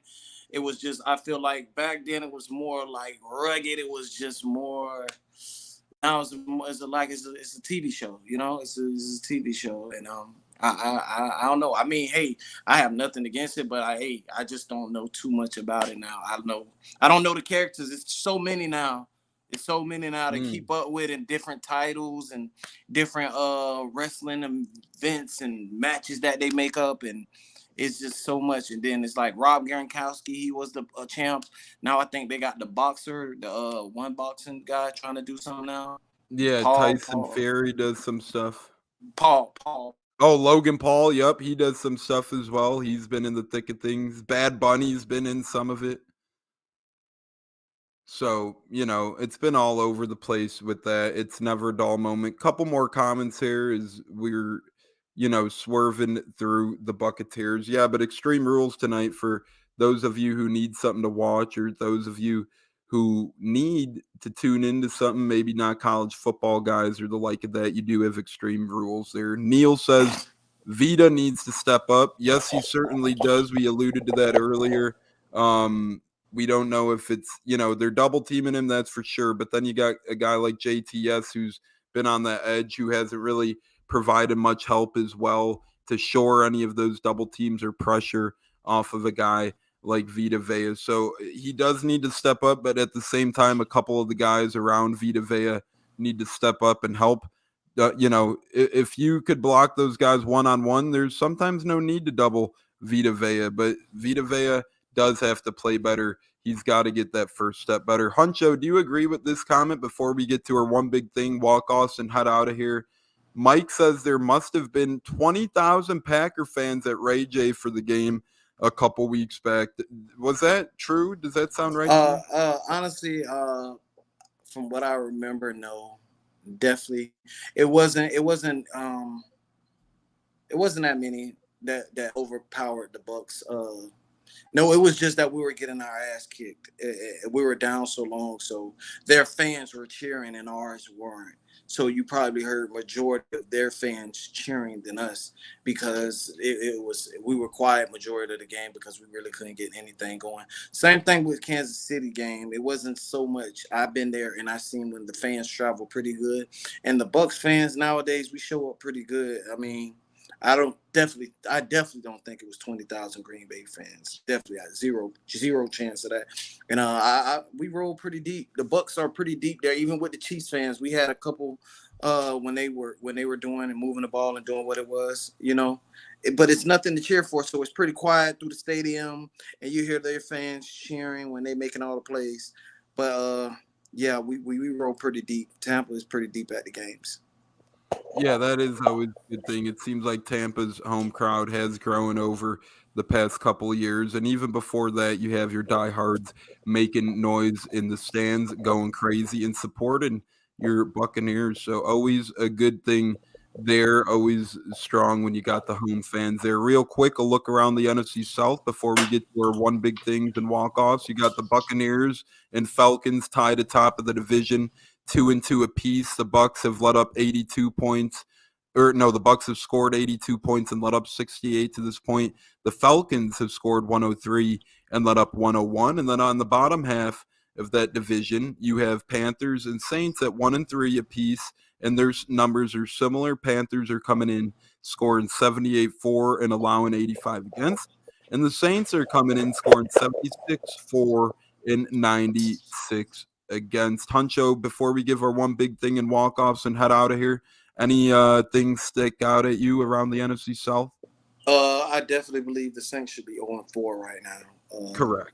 S4: it was just, I feel like back then it was more like rugged. It was just more. Now it's a TV show, it's a TV show, and I don't know. I mean, hey, I have nothing against it, but I just don't know too much about it now. I don't know the characters. It's so many now. To keep up with, and different titles and different wrestling events and matches that they make up, and it's just so much. And then it's like Rob Gronkowski, he was the champ. Now I think they got the boxer, the one boxing guy trying to do something now.
S1: Yeah, Tyson Fury does some stuff.
S4: Paul.
S1: Oh, Logan Paul. Yep, he does some stuff as well. He's been in the thick of things. Bad Bunny's been in some of it. So, it's been all over the place with that. It's never a dull moment. Couple more comments here as we're swerving through the Buccateers. Yeah, but Extreme Rules tonight for those of you who need something to watch, or those of you who need to tune into something, maybe not college football guys or the like of that. You do have Extreme Rules there. Neil says Vita needs to step up. Yes, he certainly does. We alluded to that earlier. We don't know if it's, they're double teaming him, that's for sure. But then you got a guy like JTS who's been on the edge, who hasn't really provided much help as well to shore any of those double teams or pressure off of a guy like Vita Vea. So he does need to step up, but at the same time, a couple of the guys around Vita Vea need to step up and help. If you could block those guys one-on-one, there's sometimes no need to double Vita Vea, but Vita Vea does have to play better. He's got to get that first step better. Huncho, do you agree with this comment before we get to our one big thing, walk-offs, and head out of here? Mike says there must have been 20,000 Packer fans at Ray J for the game a couple weeks back. Was that true? Does that sound right?
S4: Honestly, from what I remember, no, definitely. It wasn't that many that overpowered the Bucs. No, it was just that we were getting our ass kicked. We were down so long, so their fans were cheering and ours weren't. So you probably heard majority of their fans cheering than us, because we were quiet majority of the game because we really couldn't get anything going. Same thing with Kansas City game. It wasn't so much. I've been there and I've seen when the fans travel pretty good, and the Bucs fans nowadays, we show up pretty good. I mean, I definitely don't think it was 20,000 Green Bay fans. Definitely zero chance of that. And we rolled pretty deep. The Bucs are pretty deep there. Even with the Chiefs fans, we had a couple when they were doing and moving the ball and doing what it was, But it's nothing to cheer for, so it's pretty quiet through the stadium, and you hear their fans cheering when they making all the plays. But yeah, we roll pretty deep. Tampa is pretty deep at the games.
S1: Yeah, that is always a good thing. It seems like Tampa's home crowd has grown over the past couple of years. And even before that, you have your diehards making noise in the stands, going crazy and supporting your Buccaneers. So always a good thing there, always strong when you got the home fans there. Real quick, a look around the NFC South before we get to our one big things and walk-offs. You got the Buccaneers and Falcons tied atop of the division, 2-2 apiece. The Bucs have let up 82 points. The Bucs have scored 82 points and let up 68 to this point. The Falcons have scored 103 and let up 101. And then on the bottom half of that division, you have Panthers and Saints at 1-3 apiece, and their numbers are similar. Panthers are coming in scoring 78 for and allowing 85 against. And the Saints are coming in scoring 76 for and 96 against. Huncho, before we give our one big thing and walk-offs and head out of here, any things stick out at you around the NFC South?
S4: I definitely believe the Saints should be 0-4 right now.
S1: Correct.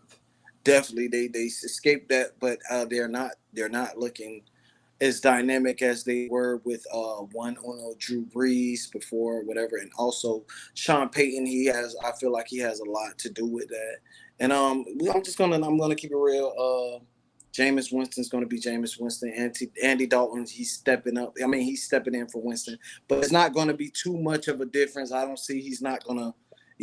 S4: Definitely, they escaped that, but they're not looking as dynamic as they were with Drew Brees before, whatever, and also Sean Payton. I feel like he has a lot to do with that. And I'm gonna keep it real. Jameis Winston's going to be Jameis Winston. Andy Dalton, he's stepping up. I mean, he's stepping in for Winston, but it's not going to be too much of a difference. I don't see he's not going to,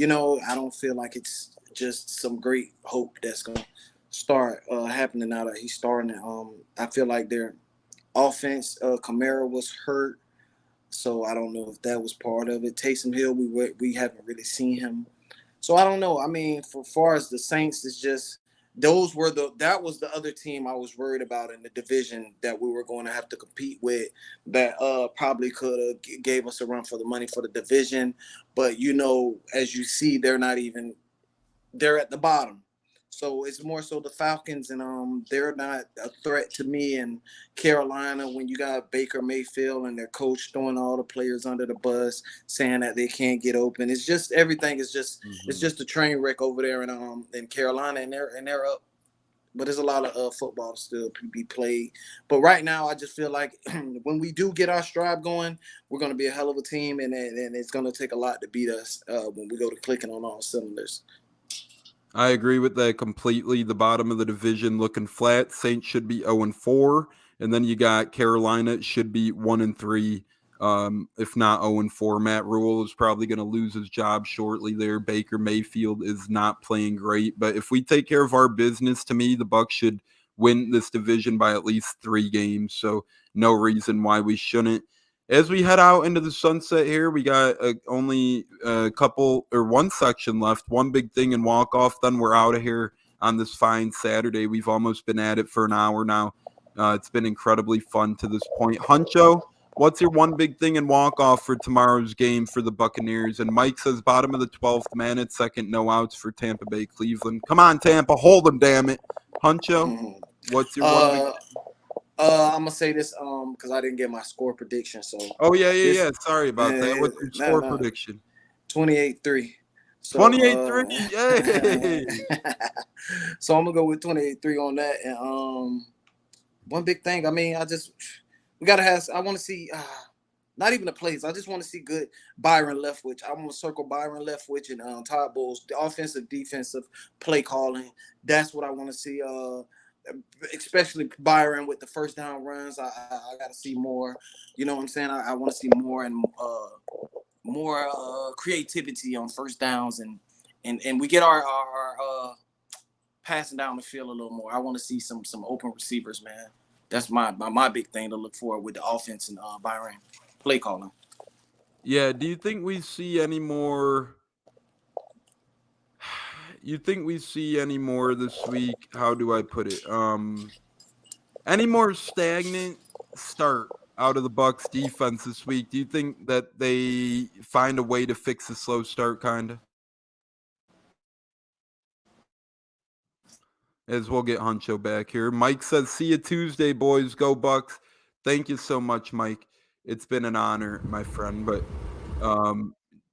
S4: I don't feel like it's just some great hope that's going to start happening now that he's starting. I feel like their offense, Kamara was hurt, so I don't know if that was part of it. Taysom Hill, we haven't really seen him. So I don't know. I mean, for far as the Saints, it's just, that was the other team I was worried about in the division that we were going to have to compete with, that probably could have gave us a run for the money for the division. But, as you see, they're at the bottom. So it's more so the Falcons, and they're not a threat to me. And Carolina, when you got Baker Mayfield and their coach throwing all the players under the bus, saying that they can't get open, it's just everything is just it's just a train wreck over there in Carolina, and they're up. But there's a lot of football still to be played. But right now, I just feel like when we do get our stride going, we're going to be a hell of a team, and it's going to take a lot to beat us when we go to clicking on all cylinders.
S1: I agree with that completely. The bottom of the division looking flat. Saints should be 0-4, and then you got Carolina should be 1-3 If not 0-4, Matt Rule is probably going to lose his job shortly there. Baker Mayfield is not playing great. But if we take care of our business, to me, the Bucs should win this division by at least 3 games. So no reason why we shouldn't. As we head out into the sunset here, we got only a couple or one section left, one big thing and walk off. Then we're out of here on this fine Saturday. We've almost been at it for an hour now. It's been incredibly fun to this point. Huncho, what's your one big thing and walk off for tomorrow's game for the Buccaneers? And Mike says bottom of the 12th minute, second no outs for Tampa Bay Cleveland. Come on, Tampa, hold them, damn it. Huncho, what's your one big
S4: I'm gonna say this because I didn't get my score prediction. So
S1: yeah. Sorry about that. What's your score prediction?
S4: 28-3. So,
S1: 28-3. Yay!
S4: So I'm gonna go with 28-3 on that. And one big thing. I mean, we gotta have. I want to see. Not even the plays. I just want to see good Byron Leftwich. I want to circle Byron Leftwich and Todd Bowles, the offensive, defensive play calling. That's what I want to see. Especially Byron with the first down runs. I got to see more. You know what I'm saying? I want to see more and more creativity on first downs and we get our passing down the field a little more. I want to see some open receivers, man. That's my big thing to look for with the offense and Byron play calling.
S1: Yeah, do you think we see any more? You think we see any more this week? How do I put it? Any more stagnant start out of the Bucs defense this week? Do you think that they find a way to fix the slow start, kind of? As we'll get Huncho back here. Mike says, see you Tuesday, boys. Go Bucs. Thank you so much, Mike. It's been an honor, my friend. But,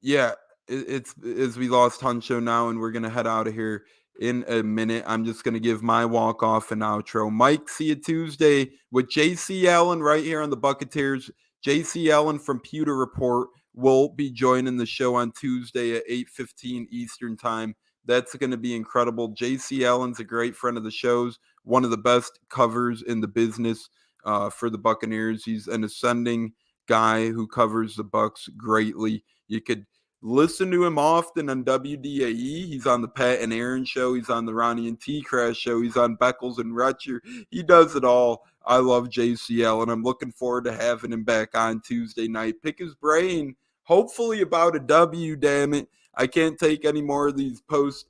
S1: yeah, it's as we lost Huncho now, and we're going to head out of here in a minute. I'm just going to give my walk-off and outro. Mike, see you Tuesday with J.C. Allen right here on the Buccateers. J.C. Allen from Pewter Report will be joining the show on Tuesday at 8:15 Eastern Time. That's going to be incredible. J.C. Allen's a great friend of the show's, one of the best covers in the business for the Buccaneers. He's an ascending guy who covers the Bucs greatly. You could listen to him often on WDAE. He's on the Pat and Aaron show. He's on the Ronnie and T Crash show. He's on Beckles and Retcher. He does it all. I love J.C. Allen. I'm looking forward to having him back on Tuesday night. Pick his brain, hopefully about a W, damn it. I can't take any more of these post-game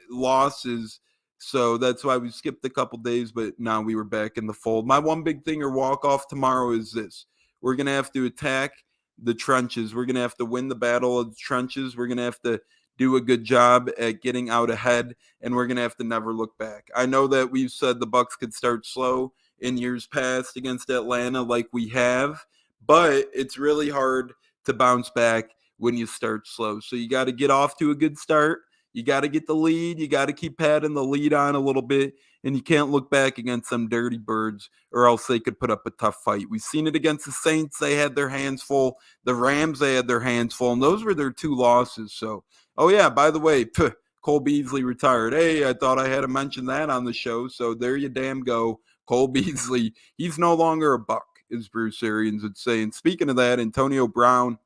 S1: losses, so that's why we skipped a couple days, but now we were back in the fold. My one big thing or walk-off tomorrow is this. We're going to have to attack the trenches. We're going to have to win the battle of the trenches. We're going to have to do a good job at getting out ahead, and we're going to have to never look back. I know that we've said the Bucs could start slow in years past against Atlanta like we have, but it's really hard to bounce back when you start slow. So you got to get off to a good start. You got to get the lead. You got to keep patting the lead on a little bit, and you can't look back against some dirty birds or else they could put up a tough fight. We've seen it against the Saints. They had their hands full. The Rams, they had their hands full, and those were their 2 losses. So, oh, yeah, by the way, Cole Beasley retired. Hey, I thought I had to mention that on the show, so there you damn go. Cole Beasley, he's no longer a Buck, as Bruce Arians would say. And speaking of that, Antonio Brown,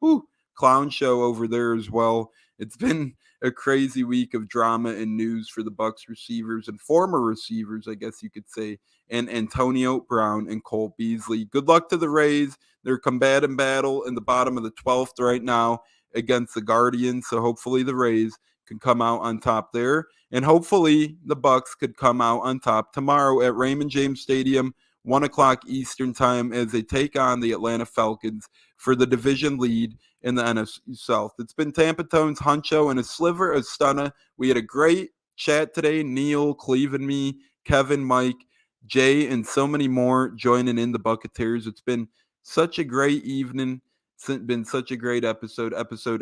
S1: clown show over there as well. It's been a crazy week of drama and news for the Bucs receivers and former receivers, I guess you could say, and Antonio Brown and Cole Beasley. Good luck to the Rays. They're combating battle in the bottom of the 12th right now against the Guardians, so hopefully the Rays can come out on top there, and hopefully the Bucs could come out on top tomorrow at Raymond James Stadium, 1 o'clock Eastern Time, as they take on the Atlanta Falcons for the division lead in the NFC South. It's been Tampa Tones, Huncho, and a sliver of Stunna. We had a great chat today. Neil, Cleve, and me, Kevin, Mike, Jay, and so many more joining in the Buccateers. It's been such a great evening. It's been such a great episode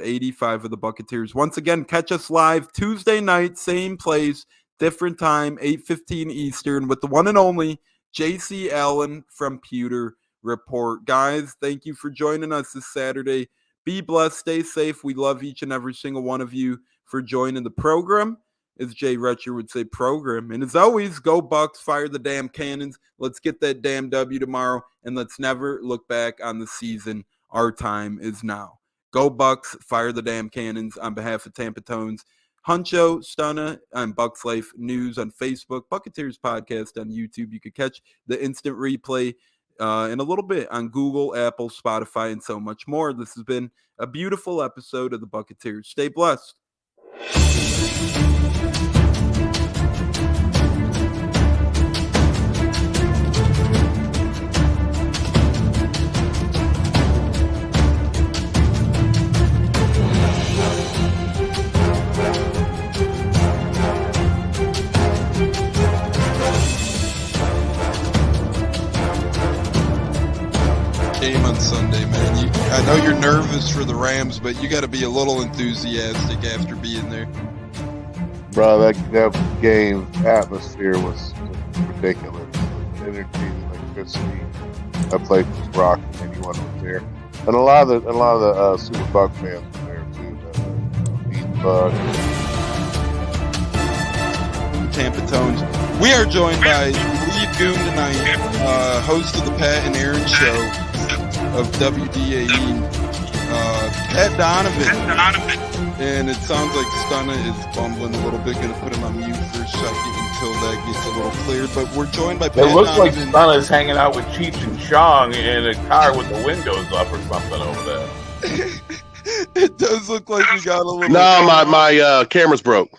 S1: 85 of the Buccateers. Once again, catch us live Tuesday night, same place, different time, 8:15 Eastern, with the one and only J.C. Allen from Pewter Report. Guys, thank you for joining us this Saturday. Be blessed. Stay safe. We love each and every single one of you for joining the program. as Jay Retcher would say, program. And as always, go Bucs, fire the damn cannons. Let's get that damn W tomorrow, and let's never look back on the season. Our time is now. Go Bucs, fire the damn cannons. On behalf of Tampa Tones, Huncho, Stunna, and Bucs Life News on Facebook, Buccateers Podcast on YouTube. You could catch the instant replay in a little bit on Google, Apple, Spotify, and so much more. This has been a beautiful episode of the Buccateers. Stay blessed. Game on Sunday, man. I know you're nervous for the Rams, but you got to be a little enthusiastic after being there.
S2: Bro, that game atmosphere was ridiculous. The energy, the electricity. That place was rocking. Anyone was there, and a lot of the Super Buck fans were there too. The Bucs.
S1: Tampa Tones. We are joined by lead goon tonight, host of the Pat and Aaron Show of WDAE, Pat Donovan. And it sounds like Stunna is bumbling a little bit. Going to put him on mute for a second until that gets a little cleared. But we're joined by Pat
S3: It looks like
S1: Donovan.
S3: Stunna's hanging out with Cheech and Chong in a car with the windows up or something over there.
S1: It does look like we got a little.
S5: No, my camera's broke.